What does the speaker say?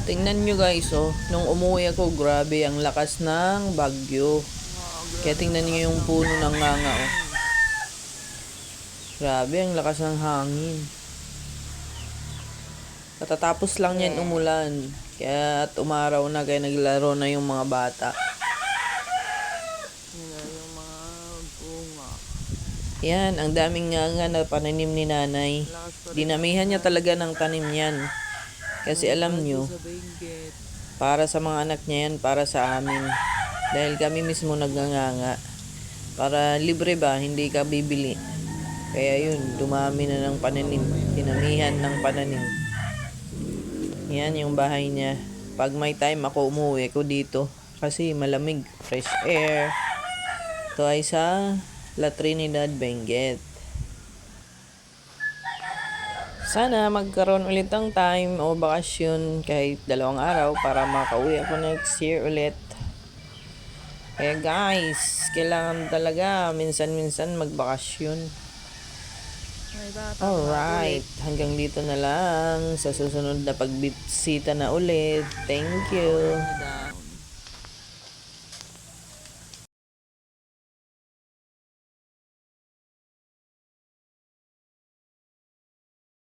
Tingnan nyo guys, oh. Nung umuwi ako, grabe ang lakas ng bagyo. Kaya tingnan nyo yung puno ng nganga, oh. Grabe, ang lakas ng hangin. Katatapos lang yan umulan. Kaya umaraw na, kaya naglaro na yung mga bata. Yung mga bunga. Yan, ang daming nganga na pananim ni nanay. Dinamihan niya talaga ng tanim yan. Kasi alam nyo, Sa Benguet. para sa mga anak niya yan, para sa amin. Dahil kami mismo nagnganga. Para libre ba, hindi ka bibili. Kaya yun, dumami na ng pananim. Dinamihan ng pananim. Yan yung bahay niya. Pag may time ako umuwi ko dito. Kasi malamig, fresh air. Ito ay sa La Trinidad, Benguet. Sana magkaroon ulit ng time o bakasyon kahit 2 araw para makauwi ako next year ulit. Kaya guys, kailangan talaga minsan-minsan magbakasyon. Alright, hanggang dito na lang. Sa susunod na pagbisita na ulit. Thank you. Down.